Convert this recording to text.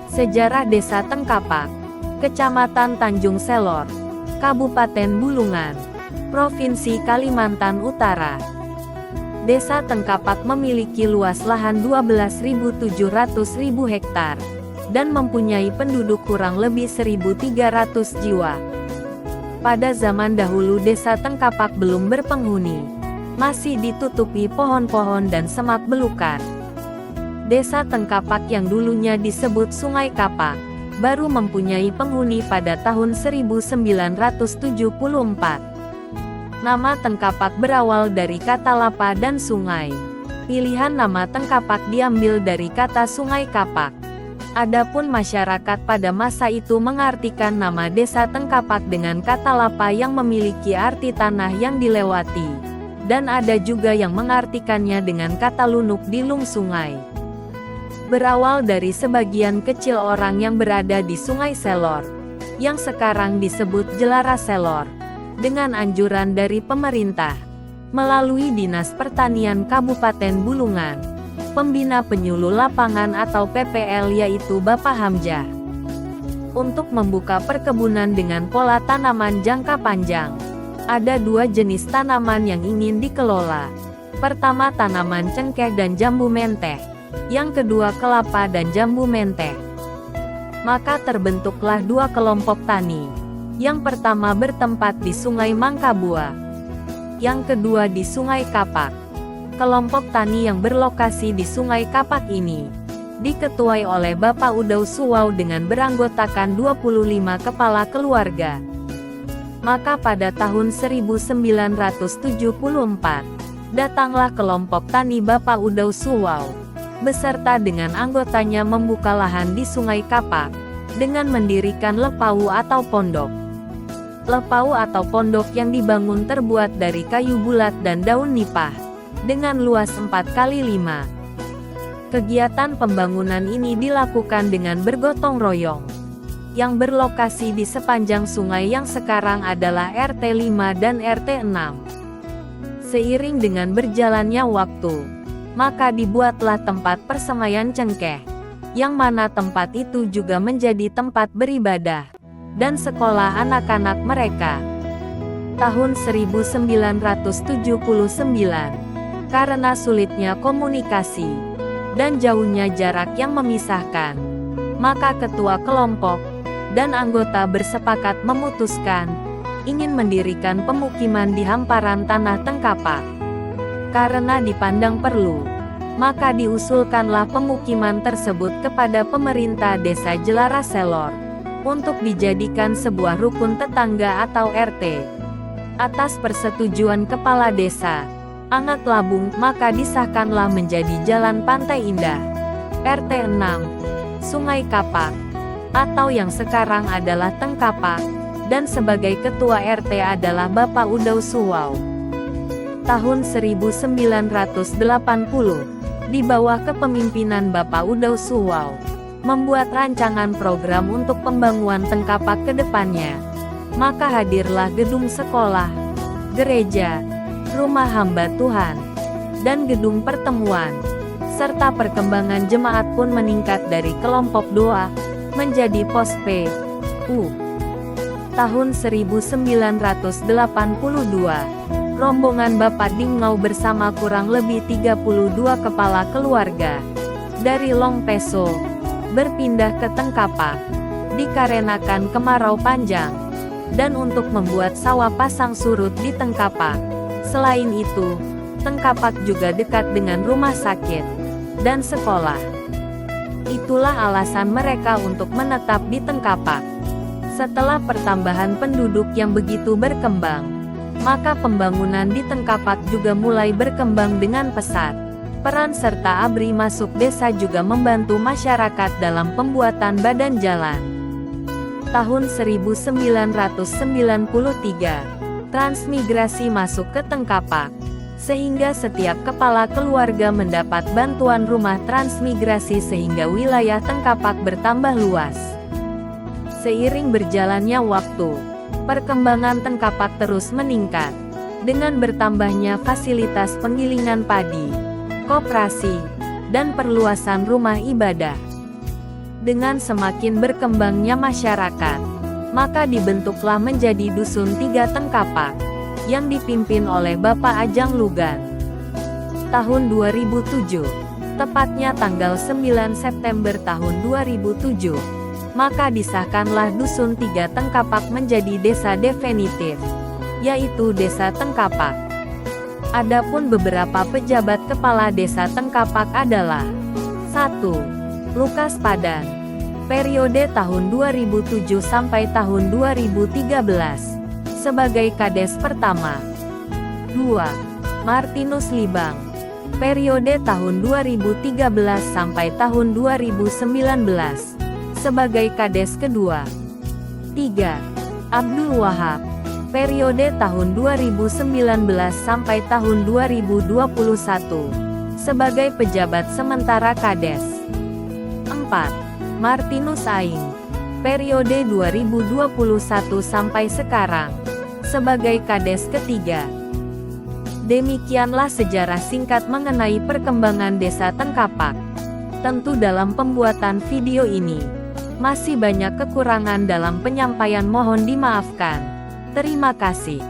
Sejarah Desa Tengkapak, Kecamatan Tanjung Selor, Kabupaten Bulungan, Provinsi Kalimantan Utara. Desa Tengkapak memiliki luas lahan 12.700.000 hektar dan mempunyai penduduk kurang lebih 1.300 jiwa. Pada zaman dahulu Desa Tengkapak belum berpenghuni, masih ditutupi pohon-pohon dan semak belukar. Desa Tengkapak yang dulunya disebut Sungai Kapak, baru mempunyai penghuni pada tahun 1974. Nama Tengkapak berawal dari kata lapa dan sungai. Pilihan nama Tengkapak diambil dari kata Sungai Kapak. Adapun masyarakat pada masa itu mengartikan nama Desa Tengkapak dengan kata lapa yang memiliki arti tanah yang dilewati, dan ada juga yang mengartikannya dengan kata lunuk di lung sungai. Berawal dari sebagian kecil orang yang berada di Sungai Selor, yang sekarang disebut Jelara Selor, dengan anjuran dari pemerintah, melalui Dinas Pertanian Kabupaten Bulungan, pembina penyuluh lapangan atau PPL yaitu Bapak Hamzah, untuk membuka perkebunan dengan pola tanaman jangka panjang. Ada dua jenis tanaman yang ingin dikelola. Pertama tanaman cengkeh dan jambu menteh. Yang kedua kelapa dan jambu menteh. Maka terbentuklah dua kelompok tani. Yang pertama bertempat di Sungai Mangkabua. Yang kedua di Sungai Kapak. Kelompok tani yang berlokasi di Sungai Kapak ini diketuai oleh Bapak Udau Suwau dengan beranggotakan 25 kepala keluarga. Maka pada tahun 1974, datanglah kelompok tani Bapak Udau Suwau beserta dengan anggotanya membuka lahan di Sungai Kapak dengan mendirikan lepau atau pondok. Lepau atau pondok yang dibangun terbuat dari kayu bulat dan daun nipah dengan luas 4x5. Kegiatan pembangunan ini dilakukan dengan bergotong royong, yang berlokasi di sepanjang sungai yang sekarang adalah RT 5 dan RT 6. Seiring dengan berjalannya waktu, maka dibuatlah tempat persemaian cengkeh, yang mana tempat itu juga menjadi tempat beribadah dan sekolah anak-anak mereka. Tahun 1979, karena sulitnya komunikasi dan jauhnya jarak yang memisahkan, maka ketua kelompok dan anggota bersepakat memutuskan ingin mendirikan pemukiman di hamparan tanah Tengkapak. Karena dipandang perlu, maka diusulkanlah pemukiman tersebut kepada pemerintah Desa Jelara Selor untuk dijadikan sebuah rukun tetangga atau RT. Atas persetujuan kepala desa, Angat Labung, maka disahkanlah menjadi Jalan Pantai Indah, RT 6, Sungai Kapak, atau yang sekarang adalah Tengkapak, dan sebagai ketua RT adalah Bapak Udau Suwau. Tahun 1980, di bawah kepemimpinan Bapak Udau Suwau, membuat rancangan program untuk pembangunan Tengkapak ke depannya. Maka hadirlah gedung sekolah, gereja, rumah hamba Tuhan, dan gedung pertemuan, serta perkembangan jemaat pun meningkat dari kelompok doa menjadi pos P.U. Tahun 1982, rombongan Bapak Dingau bersama kurang lebih 32 kepala keluarga dari Long Peso berpindah ke Tengkapak dikarenakan kemarau panjang dan untuk membuat sawah pasang surut di Tengkapak. Selain itu, Tengkapak juga dekat dengan rumah sakit dan sekolah. Itulah alasan mereka untuk menetap di Tengkapak. Setelah pertambahan penduduk yang begitu berkembang, maka pembangunan di Tengkapak juga mulai berkembang dengan pesat. Peran serta ABRI masuk desa juga membantu masyarakat dalam pembuatan badan jalan. Tahun 1993, transmigrasi masuk ke Tengkapak, sehingga setiap kepala keluarga mendapat bantuan rumah transmigrasi sehingga wilayah Tengkapak bertambah luas. Seiring berjalannya waktu, perkembangan Tengkapak terus meningkat, dengan bertambahnya fasilitas penggilingan padi, koperasi, dan perluasan rumah ibadah. Dengan semakin berkembangnya masyarakat, maka dibentuklah menjadi Dusun Tiga Tengkapak, yang dipimpin oleh Bapak Ajang Lugan. Tahun 2007, tepatnya tanggal 9 September tahun 2007, maka disahkanlah Dusun Tiga Tengkapak menjadi desa definitif, yaitu Desa Tengkapak. Adapun beberapa pejabat kepala desa Tengkapak adalah 1. Lukas Padan, periode tahun 2007 sampai tahun 2013, sebagai Kades pertama. 2. Martinus Libang, periode tahun 2013 sampai tahun 2019, sebagai Kades kedua. 3. Abdul Wahab, periode tahun 2019 sampai tahun 2021, sebagai pejabat sementara Kades. 4. Martinus Aing, periode 2021 sampai sekarang, sebagai Kades ketiga. Demikianlah sejarah singkat mengenai perkembangan Desa Tengkapak. Tentu dalam pembuatan video ini, masih banyak kekurangan dalam penyampaian, mohon dimaafkan. Terima kasih.